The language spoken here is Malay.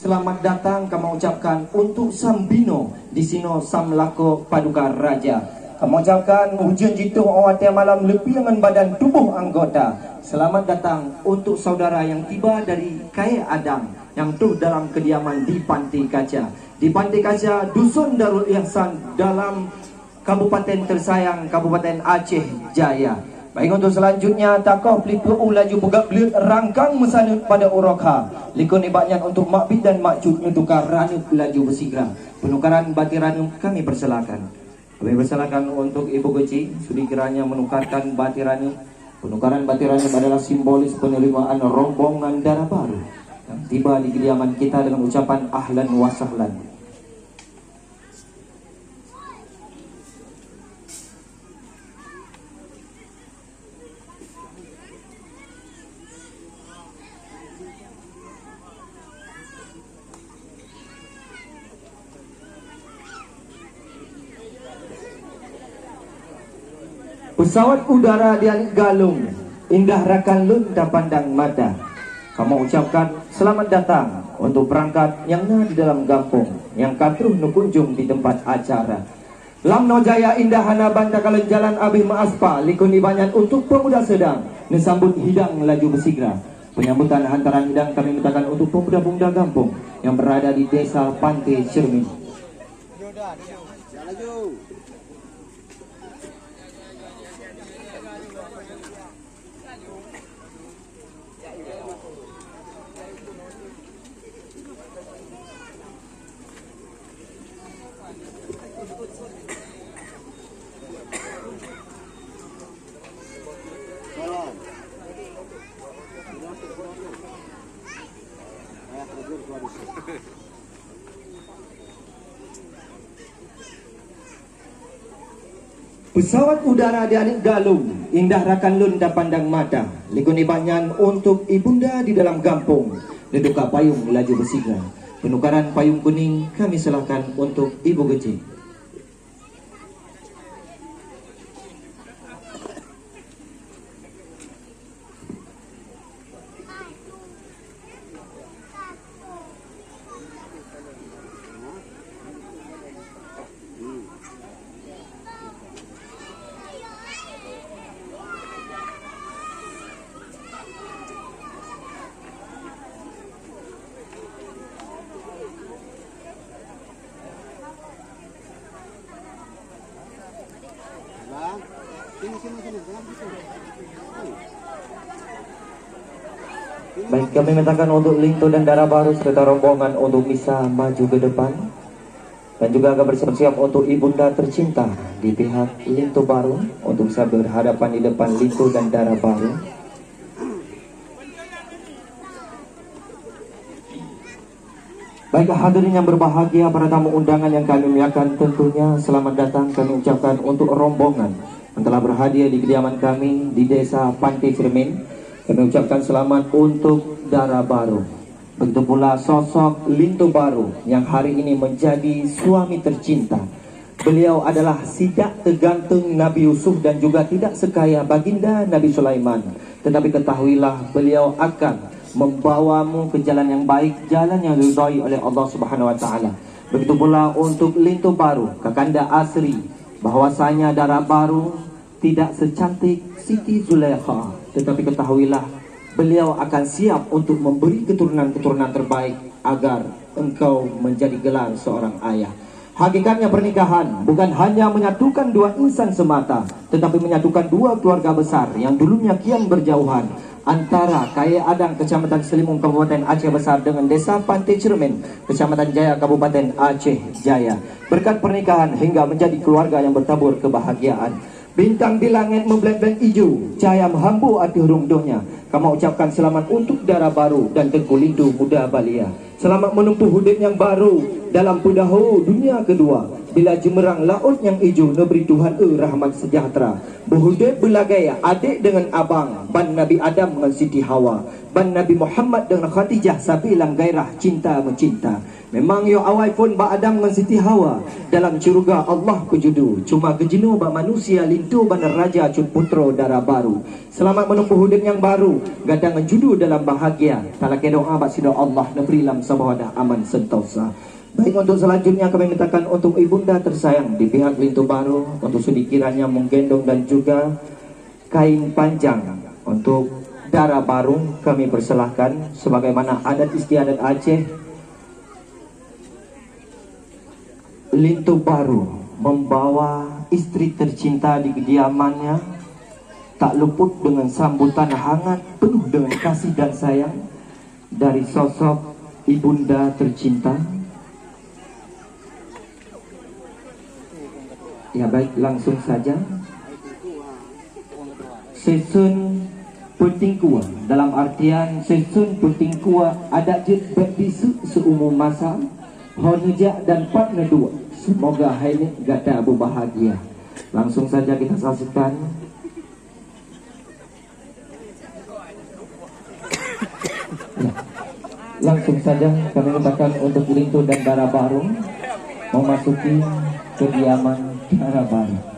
Selamat datang kami ucapkan untuk Sambino di sino Samlako Paduka Raja. Kami ucapkan hujan jitu awal malam lebih dengan badan tubuh anggota. Selamat datang untuk saudara yang tiba dari Kaya Adang yang tuh dalam kediaman di Pantai Kaca. Di Pantai Kaca, Dusun Darul Ihsan dalam Kabupaten tersayang Kabupaten Aceh Jaya. Baik, untuk selanjutnya takoh pelipu laju pegak belut rangkang mesanut pada urokha likun ibaknya untuk makbid dan makcud nutukar ranup laju bersigra. Penukaran bati ranup kami persilakan. Kami persilakan untuk Ibu Geci sudi kiranya menukarkan bati ranup. Penukaran bati ranup adalah simbolis penerimaan rombongan darah baru yang tiba di kediaman kita dengan ucapan ahlan wa sahlan. Pesawat udara di Alik Galung, indah rakan lunta pandang mata. Kamu ucapkan selamat datang untuk perangkat yang nah di dalam kampung, yang katruh nukunjung di tempat acara. Lamno Jaya indah hana banta kalen jalan abih maaspa, likun ibanyan untuk pemuda sedang, nesambut hidang laju bersigra. Penyambutan hantaran hidang kami mintakan untuk pemuda-pemuda kampung yang berada di desa Pantai Cermin. Pesawat udara di Alik Galung, indah rakan lunta pandang mata. Likun ibanyan untuk ibunda di dalam kampung, deduka payung laju bersigra. Penukaran payung kuning kami serahkan untuk Ibu Geci. Baik, kami mintakan untuk Linto dan Darah Baru serta rombongan untuk bisa maju ke depan. Dan juga akan bersiap-siap untuk ibunda tercinta di pihak Linto Baru untuk bisa berhadapan di depan Linto dan Darah Baru. Baiklah hadirin yang berbahagia, para tamu undangan yang kami muliakan, tentunya selamat datang kami ucapkan untuk rombongan yang telah berhadiah di kediaman kami di desa Pantai Cermin. Kami ucapkan selamat untuk Darah Baru. Begitu pula sosok Linto Baru yang hari ini menjadi suami tercinta. Beliau adalah sidak tergantung Nabi Yusuf dan juga tidak sekaya baginda Nabi Sulaiman. Tetapi ketahuilah beliau akan membawamu ke jalan yang baik, jalan yang diridhai oleh Allah Subhanahu wa taala. Begitu pula untuk Linto Baru, Kakanda Asri, bahwasanya Darah Baru tidak secantik Siti Zulaikha, tetapi ketahuilah beliau akan siap untuk memberi keturunan-keturunan terbaik agar engkau menjadi gelar seorang ayah. Hakikatnya pernikahan bukan hanya menyatukan dua insan semata, tetapi menyatukan dua keluarga besar yang dulunya kian berjauhan. Antara Kaya Adang, Kecamatan Selimung, Kabupaten Aceh Besar dengan Desa Pantai Cermin, Kecamatan Jaya, Kabupaten Aceh Jaya. Berkat pernikahan hingga menjadi keluarga yang bertabur kebahagiaan. Bintang di langit membeleng-beleng hijau, cahaya menghambu hati runduhnya. Kamu ucapkan selamat untuk Darah Baru dan Tengku Lintu Muda Balia. Selamat menempuh hidup yang baru dalam pendahu dunia kedua. bila jemerang laut yang hijau negeri Tuhan rahmat sejahtera. Berhudud belagaya adik dengan abang, ban Nabi Adam dengan Siti Hawa, ban Nabi Muhammad dengan Khadijah sabilang gairah cinta mencinta. Memang yo awal pun ba Adam dengan Siti Hawa dalam syurga Allah pejudu. Cuma kejenu ba manusia lintu ban raja cut putro darah baru. Selamat menempuh hidup yang baru, gadang judu dalam bahagia. Talak doa ba sida Allah negeri lam sabawadah aman sentosa. Baik, untuk selanjutnya kami mintakan untuk ibunda tersayang di pihak Lintu Baru untuk sedikiranya menggendong dan juga kain panjang untuk darah baru kami persilahkan sebagaimana adat istiadat Aceh. Lintu Baru membawa istri tercinta di kediamannya tak luput dengan sambutan hangat penuh dengan kasih dan sayang dari sosok ibunda tercinta. Ya baik, langsung saja. Sesun pentingkua, dalam artian sesun pentingkua ada jet berbisu seumur masa honejak dan partner dua. Semoga hari ini gata berbahagia. Langsung saja kita saksikan. Ya. Langsung saja kami mintakan untuk Lintu dan darah baru memasuki kediaman darah baru.